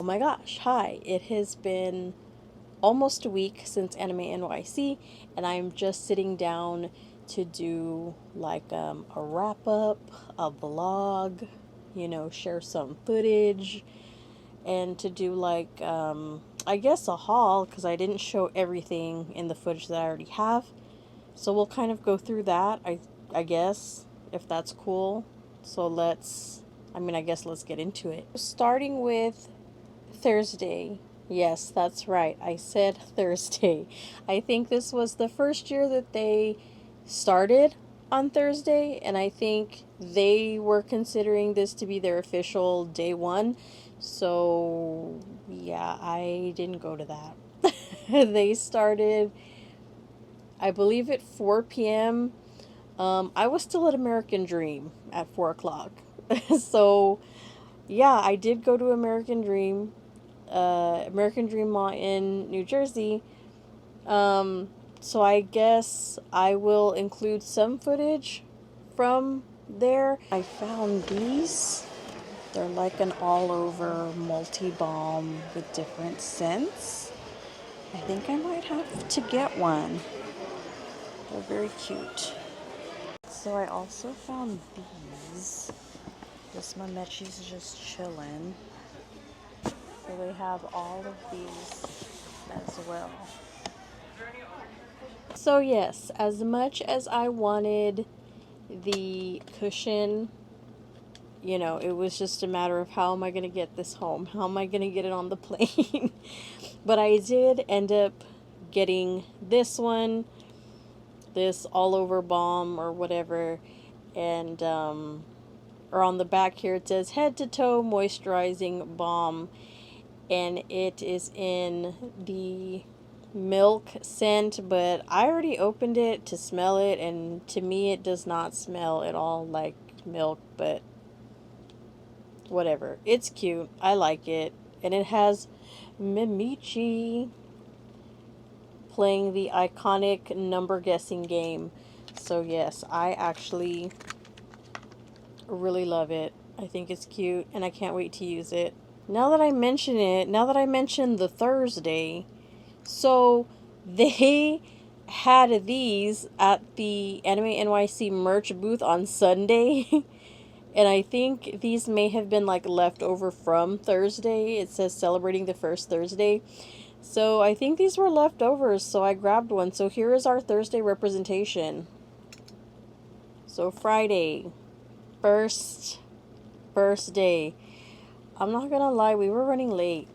Oh my gosh, hi. It has been almost a week since Anime NYC, and I'm just sitting down to do like a wrap up, a vlog, share some footage, and to do like I guess a haul because I didn't show everything in the footage that I already have. So we'll kind of go through that, I guess, if that's cool. So I guess let's get into it. Starting with Thursday. Yes, that's right. I said Thursday. I think this was the first year that they started on Thursday, and I think they were considering this to be their official day one. So, yeah, I didn't go to that. They started, I believe, at 4 p.m. I was still at American Dream at 4 o'clock. So, yeah, I did go to American Dream Mall in New Jersey. So I guess I will include some footage from there. I found these. They're like an all-over multi-balm with different scents. I think I might have to get one. They're very cute. So I also found these. This Mamechi's just chilling. So they have all of these as well. So yes, as much as I wanted the cushion, it was just a matter of how am I going to get this home? How am I going to get it on the plane? But I did end up getting this one, this all over balm or whatever, and or on the back here it says head to toe moisturizing balm, and it is in the milk scent, but I already opened it to smell it, and to me it does not smell at all like milk, but whatever. It's cute. I like it. And it has Mimichi playing the iconic number guessing game. So yes, I actually really love it. I think it's cute, and I can't wait to use it. Now that I mention the Thursday, so they had these at the Anime NYC merch booth on Sunday. And I think these may have been like leftover from Thursday. It says celebrating the first Thursday. So I think these were leftovers, so I grabbed one. So here is our Thursday representation. So Friday, first day. I'm not gonna lie, we were running late.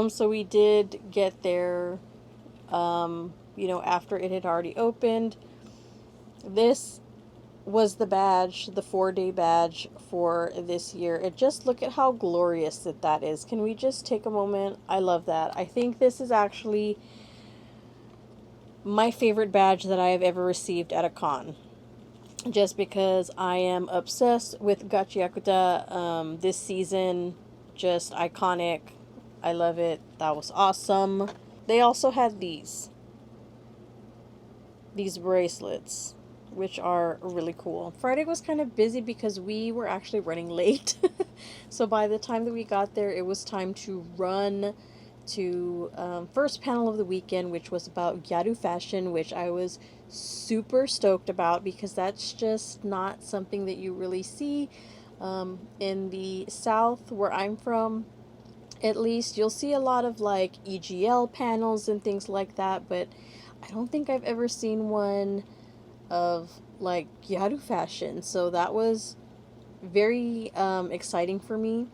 So we did get there, after it had already opened. This was the badge, the 4-day badge for this year. And just look at how glorious that is. Can we just take a moment? I love that. I think this is actually my favorite badge that I have ever received at a con. Just because I am obsessed with Gotchi this season. Just iconic. I love it. That was awesome. They also had these bracelets, which are really cool. Friday was kind of busy because we were actually running late. So by the time that we got there, it was time to run to first panel of the weekend, which was about Gyaru fashion, which I was super stoked about because that's just not something that you really see in the South where I'm from. At least you'll see a lot of like EGL panels and things like that, but I don't think I've ever seen one of like Gyaru fashion. So that was very exciting for me.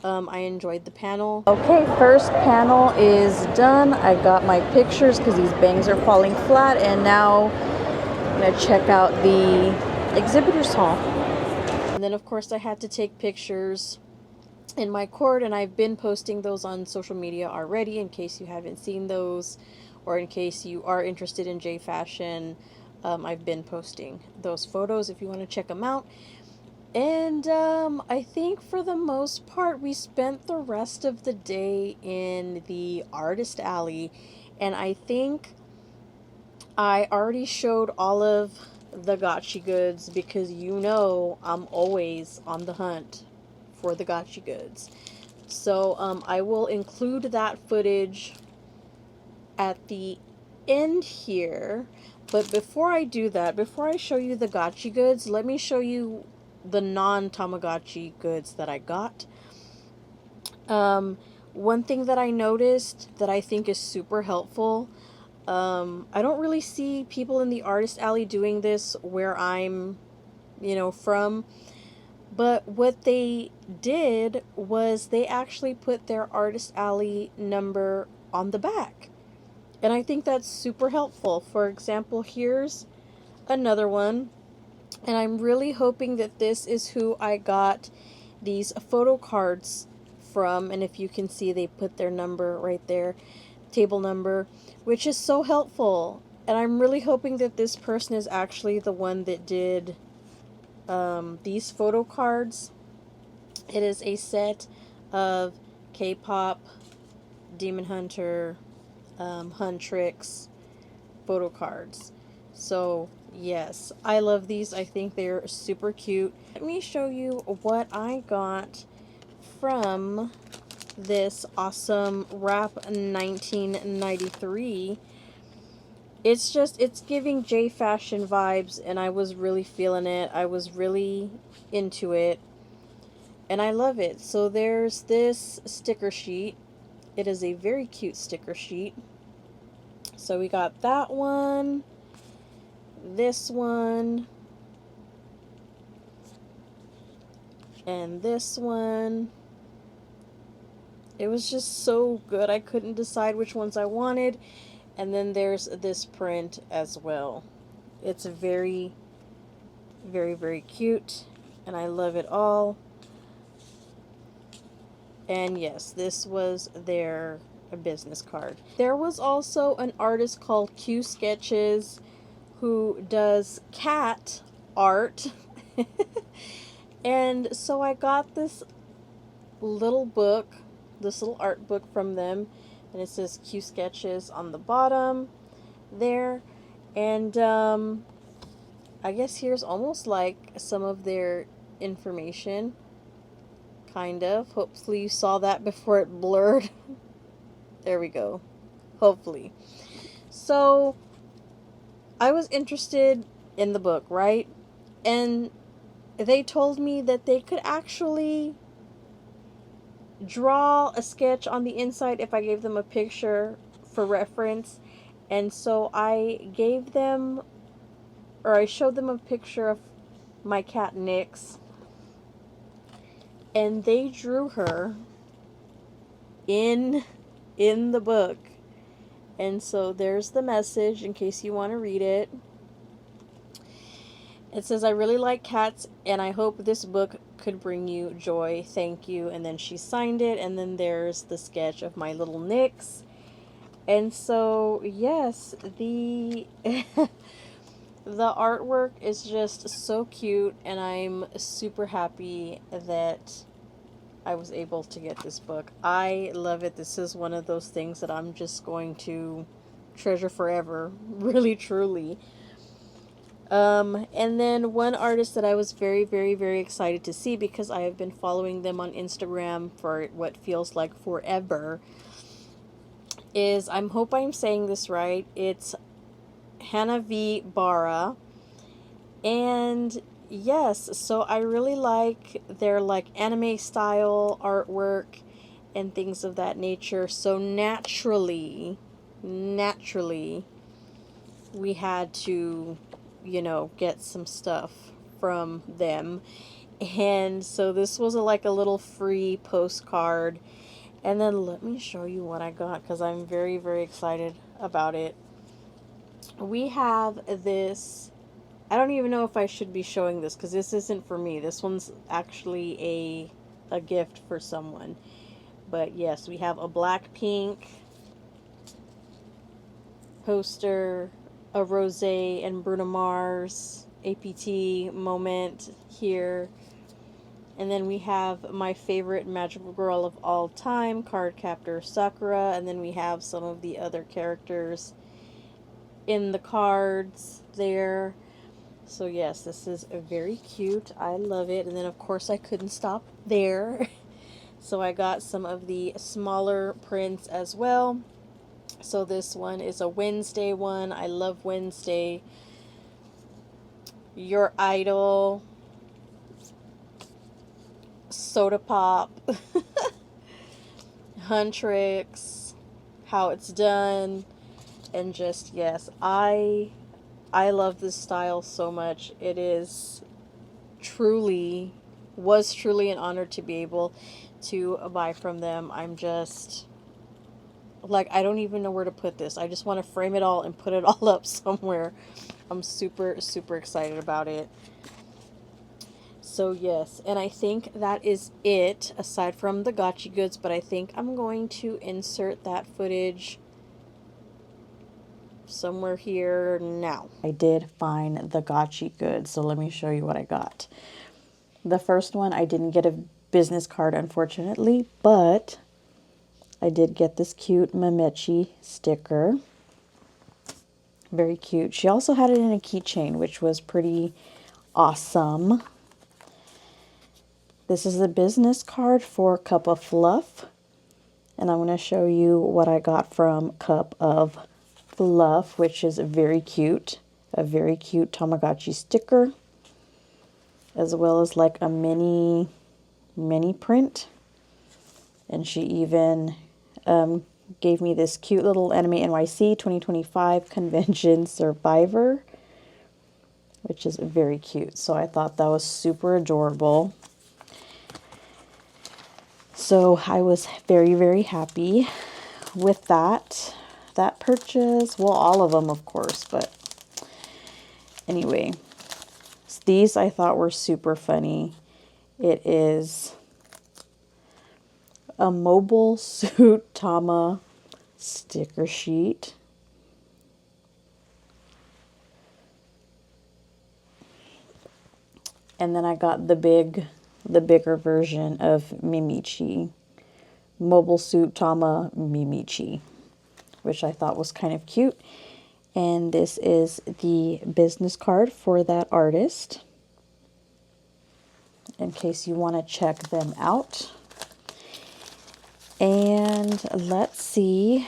I enjoyed the panel. Okay, first panel is done. I got my pictures because these bangs are falling flat, and now I'm gonna check out the exhibitors hall. And then of course I had to take pictures in my court, and I've been posting those on social media already in case you haven't seen those, or in case you are interested in J fashion. I've been posting those photos if you want to check them out. And I think for the most part we spent the rest of the day in the artist alley, and I think I already showed all of the Gotchi goods because I'm always on the hunt for the Gotchi goods. So I will include that footage at the end here. But before I do that, before I show you the Gotchi goods, let me show you the non-Tamagotchi goods that I got. One thing that I noticed that I think is super helpful, I don't really see people in the artist alley doing this where I'm, from. But what they did was they actually put their artist alley number on the back. And I think that's super helpful. For example, here's another one. And I'm really hoping that this is who I got these photo cards from. And if you can see, they put their number right there, table number, which is so helpful. And I'm really hoping that this person is actually the one that did these photo cards. It is a set of K-pop, Demon Hunter, Huntrix photo cards. So yes, I love these. I think they're super cute. Let me show you what I got from this awesome Wrap 1993. It's giving J Fashion vibes, and I was really feeling it. I was really into it, and I love it. So there's this sticker sheet. It is a very cute sticker sheet. So we got that one, this one, and this one. It was just so good. I couldn't decide which ones I wanted. And then there's this print as well. It's very, very, very cute, and I love it all. And yes, this was their business card. There was also an artist called Q Sketches who does cat art. And so I got this little book, this little art book from them, and it says Q Sketches on the bottom there. And I guess here's almost like some of their information, kind of. Hopefully you saw that before it blurred. There we go. Hopefully. So I was interested in the book, right? And they told me that they could actually draw a sketch on the inside if I gave them a picture for reference. And so I gave them, or I showed them a picture of my cat Nyx, and they drew her in the book. And so there's the message in case you want to read it. It says, "I really like cats, and I hope this book could bring you joy. Thank you." And then she signed it, and then there's the sketch of my little Nyx. And so, yes, the the artwork is just so cute, and I'm super happy that I was able to get this book. I love it. This is one of those things that I'm just going to treasure forever, really, truly. And then one artist that I was very, very, very excited to see, because I have been following them on Instagram for what feels like forever, is, I hope I'm saying this right, it's Hannah V. Barra. And yes, so I really like their like anime style artwork and things of that nature. So naturally, we had to, get some stuff from them. And so this was like a little free postcard. And then let me show you what I got, because I'm very, very excited about it. We have this, I don't even know if I should be showing this, because this isn't for me. This one's actually a gift for someone. But yes, we have a Blackpink poster, a Rosé and Bruno Mars APT moment here. And then we have my favorite magical girl of all time, Cardcaptor Sakura. And then we have some of the other characters in the cards there. So yes, this is very cute. I love it. And then of course I couldn't stop there. So I got some of the smaller prints as well. So this one is a Wednesday one. I love Wednesday. Your Idol, Soda Pop, Huntrix, How It's Done, and just yes, I love this style so much. It is truly was truly an honor to be able to buy from them. I'm just like, I don't even know where to put this. I just want to frame it all and put it all up somewhere. I'm super, super excited about it. So yes, and I think that is it aside from the Gotchi goods, but I think I'm going to insert that footage somewhere here now. I did find the Gotchi goods, so let me show you what I got. The first one, I didn't get a business card, unfortunately, but I did get this cute Mame-chi sticker. Very cute. She also had it in a keychain, which was pretty awesome. This is a business card for Cup of Fluff. And I'm going to show you what I got from Cup of Fluff, which is very cute. A very cute Tamagotchi sticker, as well as like a mini print. And she even gave me this cute little Anime NYC 2025 Convention Survivor, which is very cute. So I thought that was super adorable. So I was very, very happy with that purchase. Well, all of them, of course, but anyway, these I thought were super funny. It is a Mobile Suit Tama sticker sheet. And then I got the bigger version of Mame-chi. Mobile Suit Tama Mame-chi, which I thought was kind of cute. And this is the business card for that artist, in case you want to check them out. And let's see.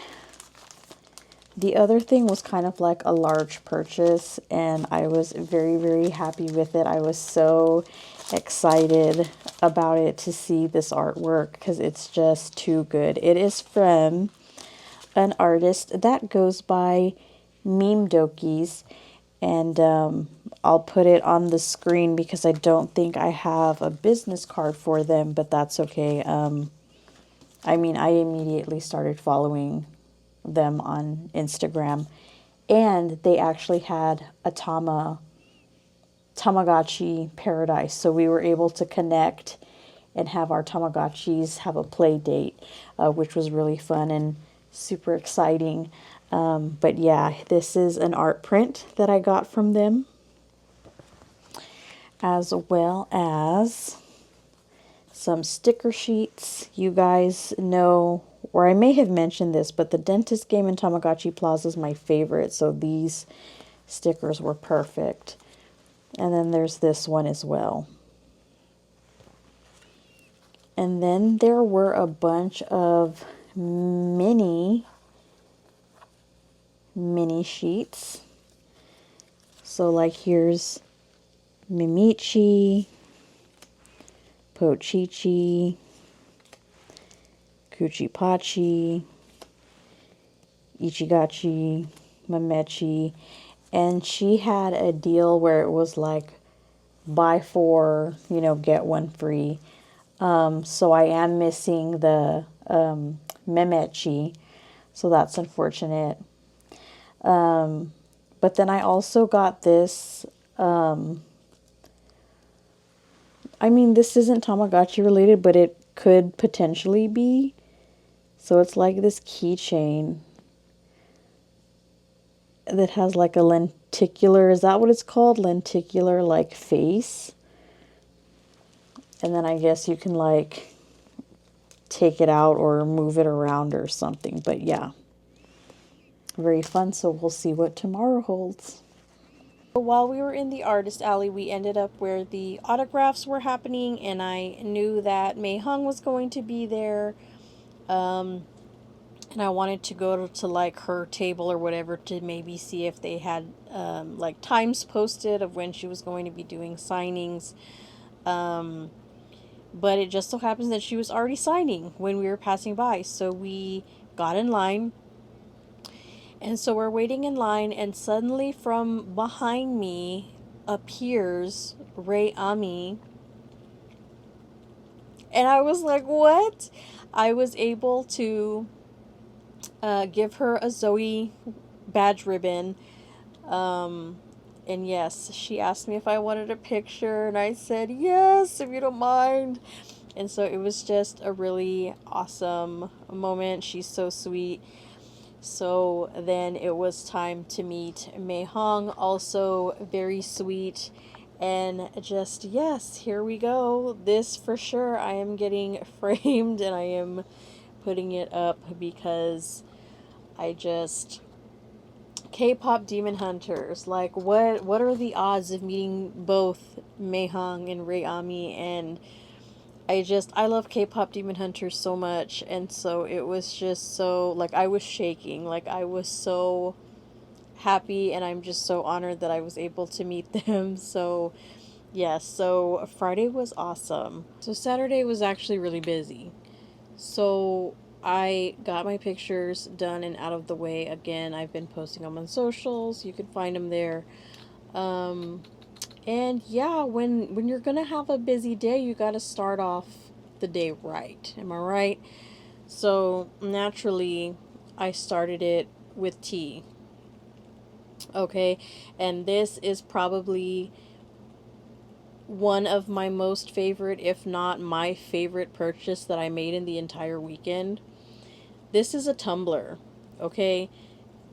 The other thing was kind of like a large purchase, and I was very, very happy with it. I was so excited about it to see this artwork because it's just too good. It is from an artist that goes by Meme Dokis, and I'll put it on the screen because I don't think I have a business card for them, but that's okay. I mean, I immediately started following them on Instagram, and they actually had a Tamagotchi paradise, so we were able to connect and have our Tamagotchis have a play date, which was really fun and super exciting. But yeah, this is an art print that I got from them, as well as some sticker sheets. You guys know, or I may have mentioned this, but the Dentist Game in Tamagotchi Plaza is my favorite, so these stickers were perfect. And then there's this one as well. And then there were a bunch of mini sheets. So like here's Mimichi, Pochichi, Kuchipachi, Ichigachi, Mamechi, and she had a deal where it was like buy four, you know, get one free. So I am missing the Memechi, so that's unfortunate. But then I also got this, I mean, this isn't Tamagotchi related, but it could potentially be. So it's like this keychain that has like a lenticular, is that what it's called? Lenticular like face. And then I guess you can like take it out or move it around or something. But yeah, very fun. So we'll see what tomorrow holds. While we were in the artist alley, we ended up where the autographs were happening, and I knew that Mei Hung was going to be there. And I wanted to go to like her table or whatever to maybe see if they had like times posted of when she was going to be doing signings. But it just so happens that she was already signing when we were passing by. So we got in line. And so we're waiting in line, and suddenly from behind me appears Ray Ami. And I was like, what? I was able to give her a Zoe badge ribbon. And yes, she asked me if I wanted a picture, and I said, yes, if you don't mind. And so it was just a really awesome moment. She's so sweet. So then it was time to meet Mei Hong, also very sweet. And just, yes, here we go. This for sure, I am getting framed, and I am putting it up because I just... K-pop Demon Hunters. Like, what are the odds of meeting both Mei Hong and Rei Ami? And I love K-pop Demon Hunters so much, and so it was just so, like, I was shaking. Like, I was so happy, and I'm just so honored that I was able to meet them. So, yes, so Friday was awesome. So Saturday was actually really busy. So I got my pictures done and out of the way. Again, I've been posting them on socials. You can find them there. And yeah, when you're gonna have a busy day, you gotta start off the day right. Am I right? So naturally, I started it with tea. Okay, and this is probably one of my most favorite, if not my favorite purchase that I made in the entire weekend. This is a tumbler, okay?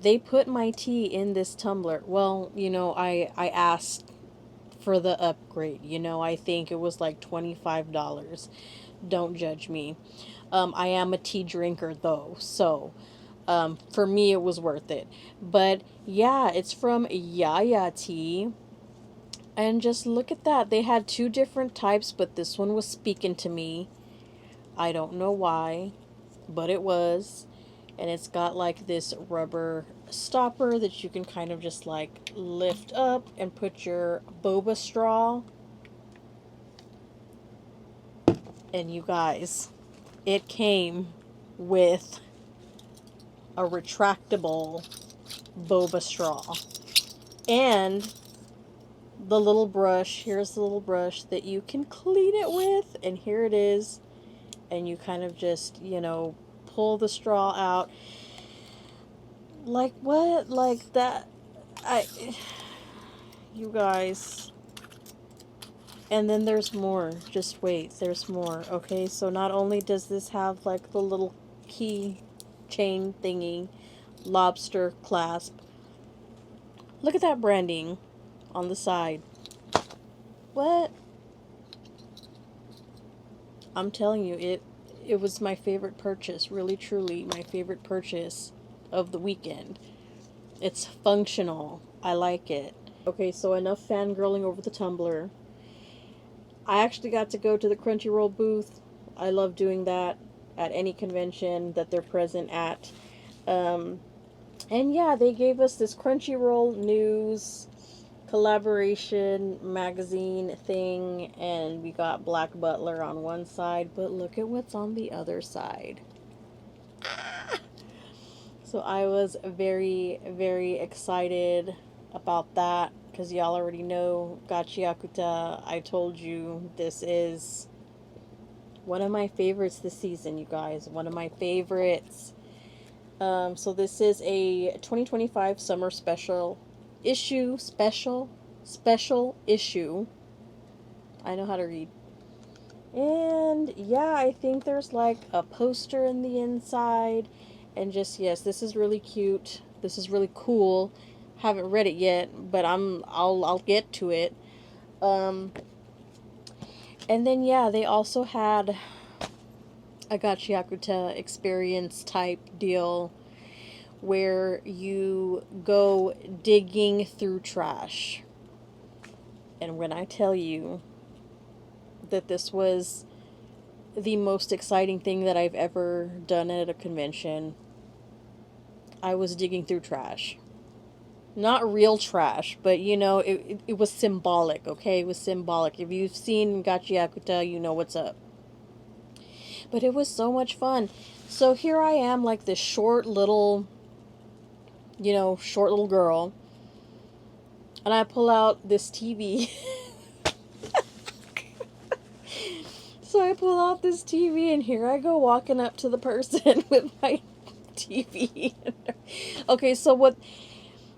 They put my tea in this tumbler. Well, I asked for the upgrade. I think it was like $25. Don't judge me. I am a tea drinker though, so for me it was worth it. But yeah, it's from Yaya Tea. And just look at that. They had two different types, but this one was speaking to me. I don't know why, but it was. And it's got like this rubber stopper that you can kind of just like lift up and put your boba straw. And you guys, it came with a retractable boba straw. And the little brush, here's the little brush that you can clean it with. And here it is. And you kind of just, pull the straw out. Like what? Like that. You guys. And then there's more. Just wait, there's more. Okay, so not only does this have like the little key chain thingy, lobster clasp. Look at that branding on the side. What? I'm telling you, it was my favorite purchase, really truly my favorite purchase of the weekend. It's functional. I like it. Okay, so enough fangirling over the tumbler. I actually got to go to the Crunchyroll booth. I love doing that at any convention that they're present at. And yeah, they gave us this Crunchyroll news collaboration magazine thing, and we got Black Butler on one side, but look at what's on the other side. So I was very, very excited about that, because y'all already know Gotchi Akuta. I told you this is one of my favorites this season, you guys. One of my favorites. So this is a 2025 summer special issue. Special issue. I know how to read. And yeah, I think there's like a poster in the inside. And just, yes, this is really cute. This is really cool. Haven't read it yet, but I'll get to it. And then yeah, they also had a Gachiakuta experience type deal where you go digging through trash. And when I tell you that this was the most exciting thing that I've ever done at a convention, I was digging through trash. Not real trash, but you know, it was symbolic, okay? It was symbolic. If you've seen Gotchi, you know what's up. But it was so much fun. So here I am, like this short little, short little girl. And I pull out this TV. So I pull out this TV, and here I go walking up to the person with my TV. Okay, so what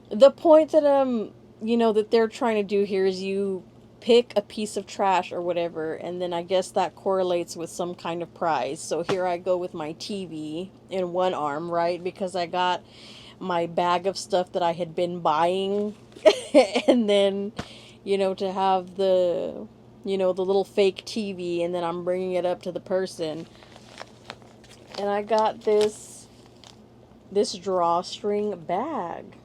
the point that that they're trying to do here is you pick a piece of trash or whatever, and then I guess that correlates with some kind of prize. So here I go with my TV in one arm, right? Because I got my bag of stuff that I had been buying, and then, to have the little fake TV, and then I'm bringing it up to the person. And I got this drawstring bag.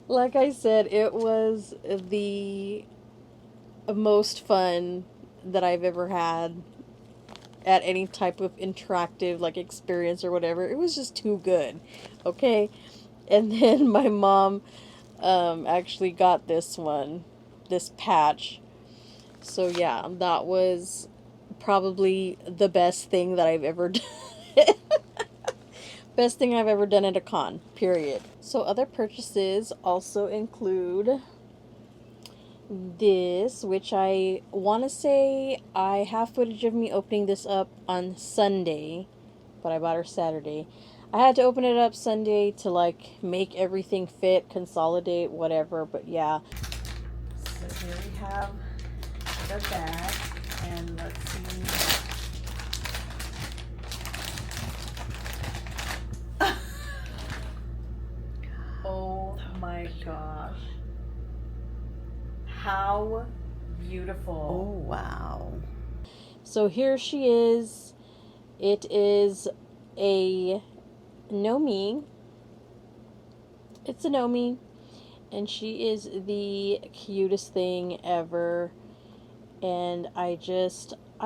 Like I said, it was the most fun that I've ever had at any type of interactive experience or whatever. It was just too good. Okay? And then my mom actually got this patch. So yeah, that was probably the best thing that I've ever done. Best thing I've ever done at a con, period. So other purchases also include this, which I want to say I have footage of me opening this up on Sunday, but I bought her Saturday. I had to open it up Sunday to make everything fit, consolidate, whatever, but yeah. So here we have the bag, and let's see. Oh my gosh. How beautiful. Oh, wow. So here she is. It is a Nomi. It's a Nomi. And she is the cutest thing ever. And I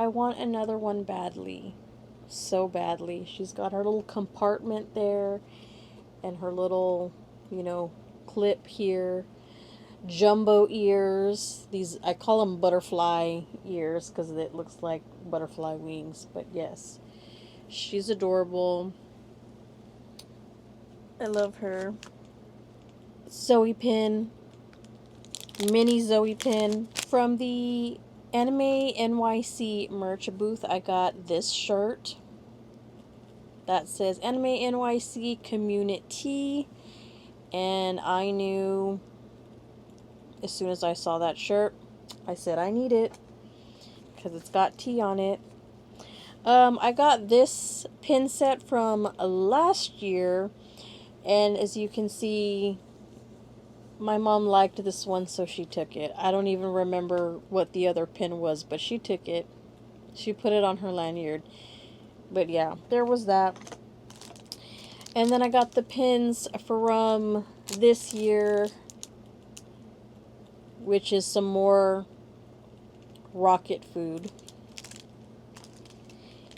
want another one badly. So badly. She's got her little compartment there. And her little, clip here. Jumbo ears. These, I call them butterfly ears because it looks like butterfly wings. But yes, she's adorable. I love her. Zoe pin. Mini Zoe pin. From the Anime NYC merch booth, I got this shirt that says Anime NYC Community. And I knew as soon as I saw that shirt, I said I need it because it's got T on it. I got this pin set from last year, and as you can see, my mom liked this one, so she took it. I don't even remember what the other pin was, but she took it. She put it on her lanyard. But yeah, there was that. And then I got the pins from this year, which is some more rocket food.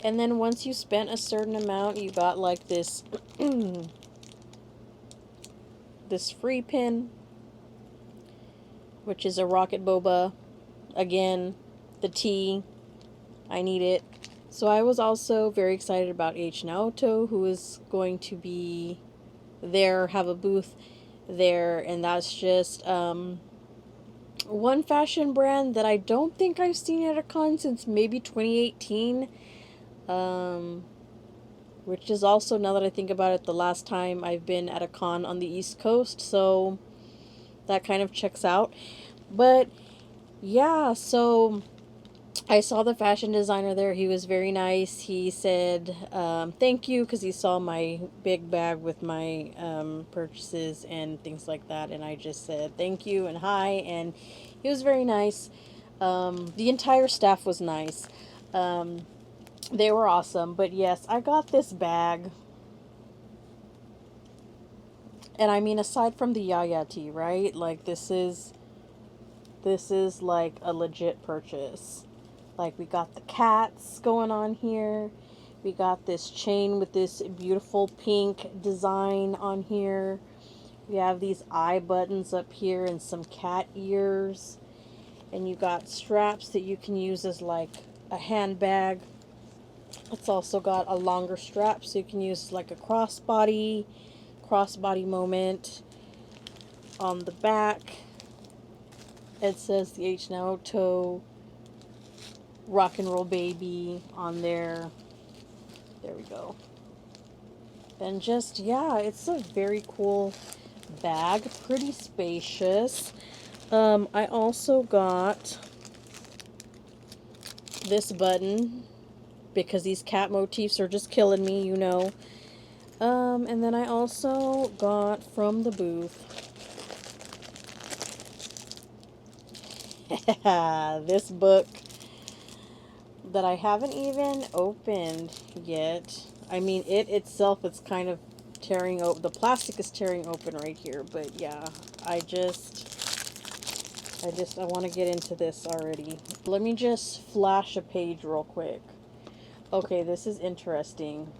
And then once you spent a certain amount, you got this this free pin, which is a rocket boba. Again, the T. I need it. So I was also very excited about H. Naoto, who is going to be there, have a booth there, and that's just one fashion brand that I don't think I've seen at a con since maybe 2018, which is also, now that I think about it, the last time I've been at a con on the East Coast, so that kind of checks out. But yeah, so I saw the fashion designer there. He was very nice. He said thank you because he saw my big bag with my purchases and things like that. And I just said thank you and hi. And he was very nice. The entire staff was nice. They were awesome. But yes, I got this bag. And I mean, aside from the Yaya tea, right? Like, this is like a legit purchase. Like, we got the cats going on here. We got this chain with this beautiful pink design on here. We have these eye buttons up here and some cat ears. And you got straps that you can use as like a handbag. It's also got a longer strap so you can use like a crossbody moment. On the back, it says the H Naoto Rock and Roll Baby on there. There we go. And just, yeah, it's a very cool bag. Pretty spacious. I also got this button because these cat motifs are just killing me, you know. And then I also got from the booth this book that I haven't even opened yet. I mean, it itself, it's kind of tearing open. The plastic is tearing open right here. But yeah, I want to get into this already. Let me just flash a page real quick. Okay, this is interesting.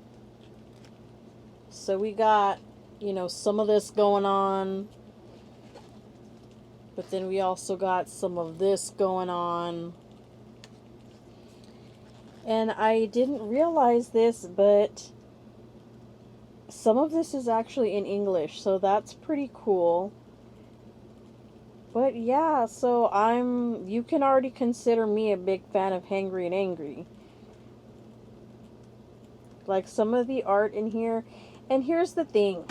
So we got, you know, some of this going on. But then we also got some of this going on. And I didn't realize this, but some of this is actually in English, so that's pretty cool. But yeah, so you can already consider me a big fan of Hangry and Angry. Like, some of the art in here, and here's the thing,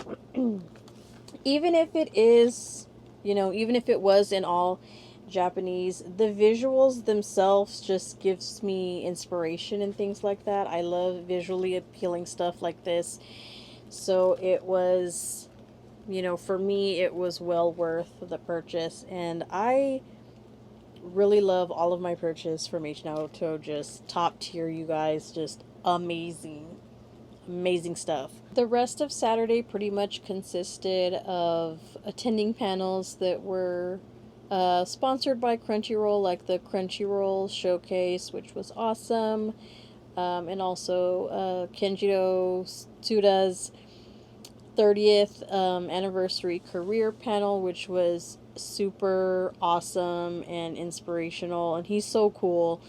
even if it is, you know, even if it was in all Japanese, the visuals themselves just gives me inspiration and things like that. I love visually appealing stuff like this. So it was, you know, for me, it was well worth the purchase. And I really love all of my purchase from H Naoto. Just top tier, you guys. Just amazing. Amazing stuff. The rest of Saturday pretty much consisted of attending panels that were sponsored by Crunchyroll, like the Crunchyroll Showcase, which was awesome. And also Kenjiro Tsuda's 30th anniversary career panel, which was super awesome and inspirational. And he's so cool.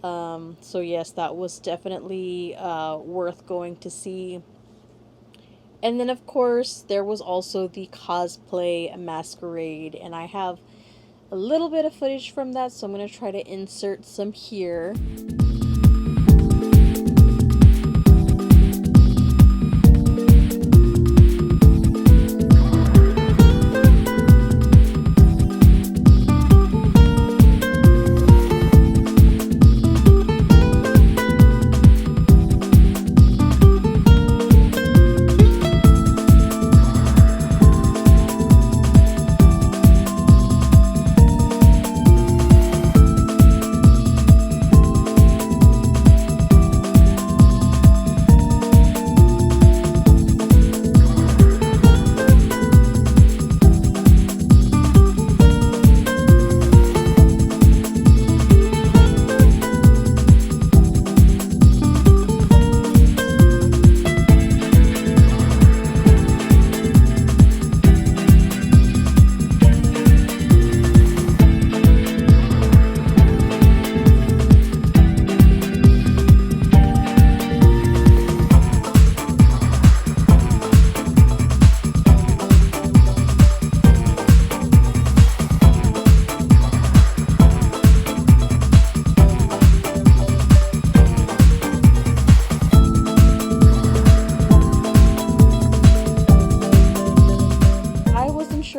So yes, that was definitely worth going to see. And then, of course, there was also the cosplay masquerade, and I have a little bit of footage from that, so I'm going to try to insert some here.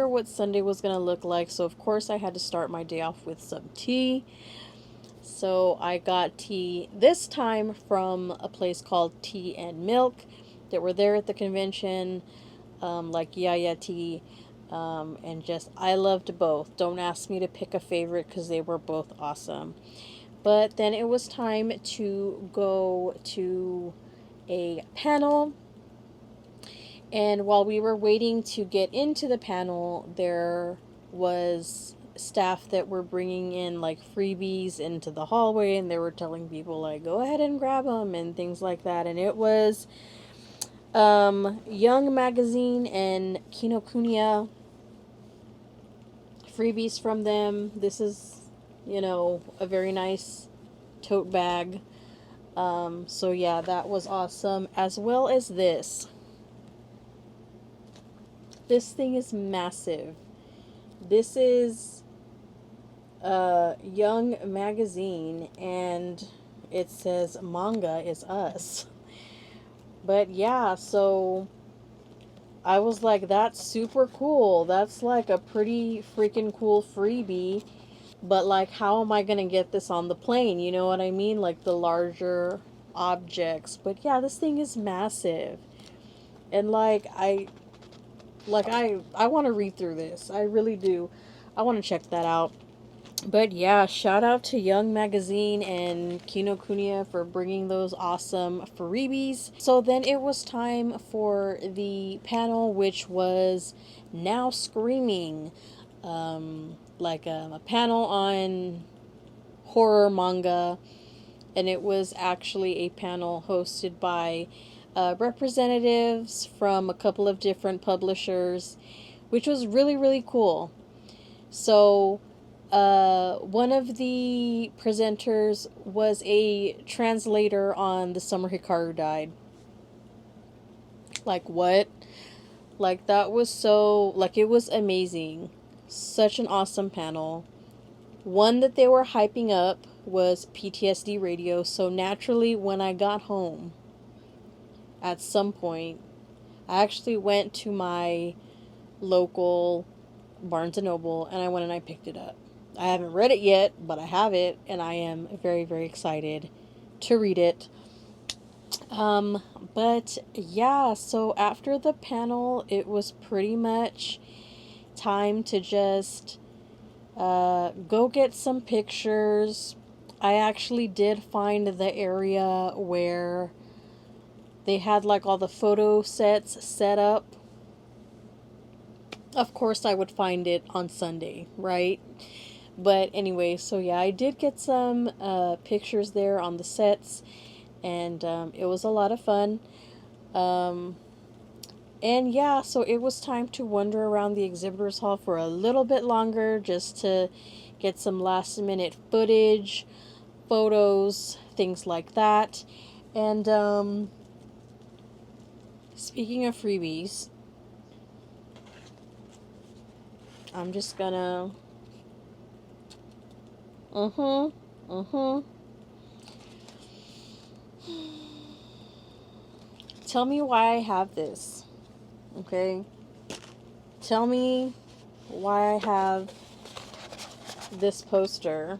What Sunday was gonna look like, so of course I had to start my day off with some tea. So I got tea this time from a place called Tea and Milk that were there at the convention, like Yaya Tea, and just I loved both. Don't ask me to pick a favorite because they were both awesome. But then it was time to go to a panel. And while we were waiting to get into the panel, there was staff that were bringing in like freebies into the hallway, and they were telling people like, go ahead and grab them and things like that. And it was Young Magazine and Kinokuniya, freebies from them. This is, a very nice tote bag. So yeah, that was awesome. As well as this. This thing is massive. This is Young Magazine, and it says manga is us. But yeah, so I was like, that's super cool. That's like a pretty freaking cool freebie. But like, how am I gonna get this on the plane? You know what I mean? Like the larger objects. But yeah, this thing is massive. And I want to read through this. I really do. I want to check that out. But yeah, shout out to Young Magazine and Kinokuniya for bringing those awesome freebies. So then it was time for the panel, which was Now Screaming. A panel on horror manga. And it was actually a panel hosted by representatives from a couple of different publishers, which was really, really cool. So, one of the presenters was a translator on The Summer Hikaru Died. Like, what? Like, that was so, like, it was amazing. Such an awesome panel. One that they were hyping up was PTSD Radio, so naturally, when I got home, at some point, I actually went to my local Barnes & Noble, and I went and I picked it up. I haven't read it yet, but I have it, and I am very, very excited to read it. But yeah, so after the panel, it was pretty much time to just go get some pictures. I actually did find the area where they had like all the photo sets set up. Of course, I would find it on Sunday, right? But anyway, so yeah, I did get some pictures there on the sets, and it was a lot of fun. And yeah, so it was time to wander around the exhibitors hall for a little bit longer just to get some last minute footage, photos, things like that. And speaking of freebies, I'm just gonna tell me why I have this. Okay? Tell me why I have this poster.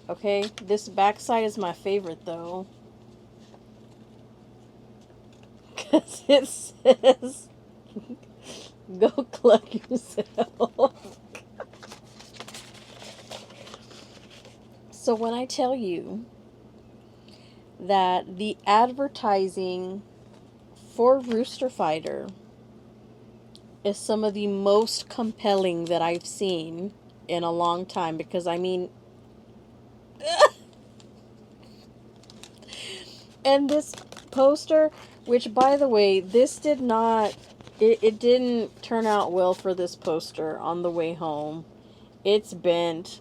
Okay? This backside is my favorite though. Because it says, go cluck yourself. So when I tell you that the advertising for Rooster Fighter is some of the most compelling that I've seen in a long time, because I mean, and this poster, which by the way, this did not, it didn't turn out well for this poster on the way home. It's bent.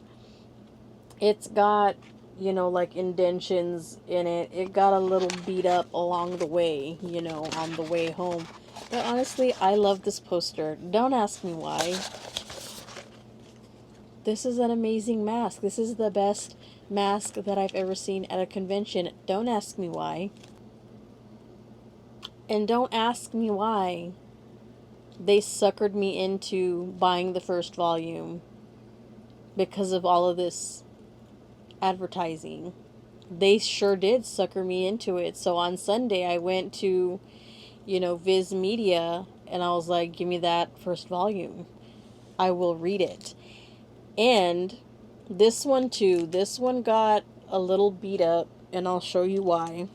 It's got, like indentions in it. It got a little beat up along the way, on the way home. But honestly, I love this poster. Don't ask me why. This is an amazing mask. This is the best mask that I've ever seen at a convention. Don't ask me why. And don't ask me why they suckered me into buying the first volume because of all of this advertising. They sure did sucker me into it. So on Sunday, I went to, Viz Media, and I was like, give me that first volume. I will read it. And this one too. This one got a little beat up, and I'll show you why.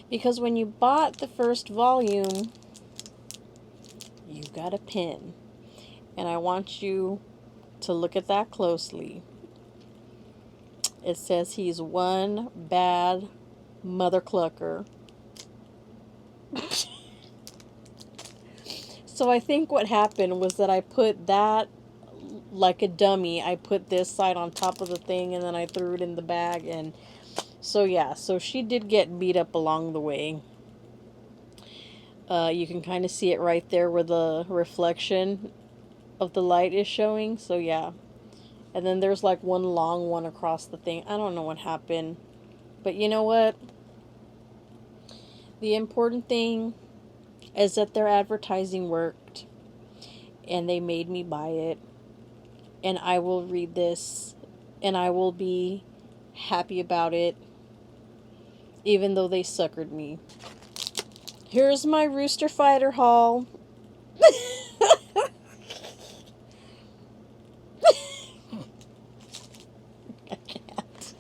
Because when you bought the first volume, you got a pin. And I want you to look at that closely. It says he's one bad mother clucker. So I think what happened was that I put that like a dummy. I put this side on top of the thing and then I threw it in the bag. And so yeah, so she did get beat up along the way. You can kind of see it right there where the reflection of the light is showing. So yeah. And then there's like one long one across the thing. I don't know what happened. But you know what? The important thing is that their advertising worked. And they made me buy it. And I will read this. And I will be happy about it. Even though they suckered me. Here's my Rooster Fighter haul. I can't.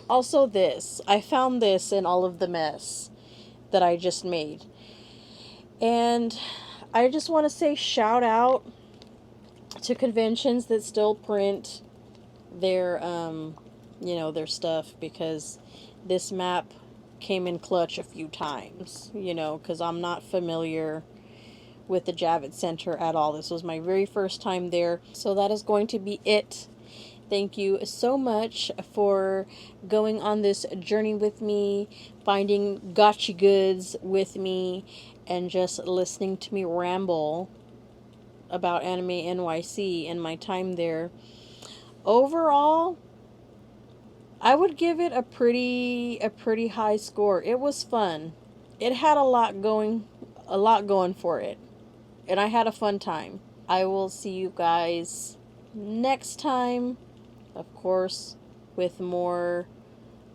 Also this. I found this in all of the mess that I just made. And I just want to say shout out to conventions that still print their, their stuff, because this map came in clutch a few times, because I'm not familiar with the Javits Center at all. This was my very first time there. So that is going to be it. Thank you so much for going on this journey with me, finding gotchi goods with me, and just listening to me ramble about Anime NYC and my time there. Overall, I would give it a pretty high score. It was fun. It had a lot going for it. And I had a fun time. I will see you guys next time, of course, with more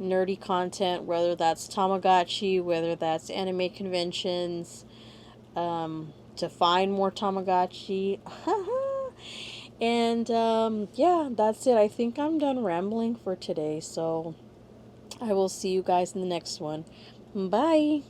nerdy content, whether that's Tamagotchi, whether that's anime conventions, to find more Tamagotchi. And yeah, that's it. I think I'm done rambling for today, so I will see you guys in the next one. Bye.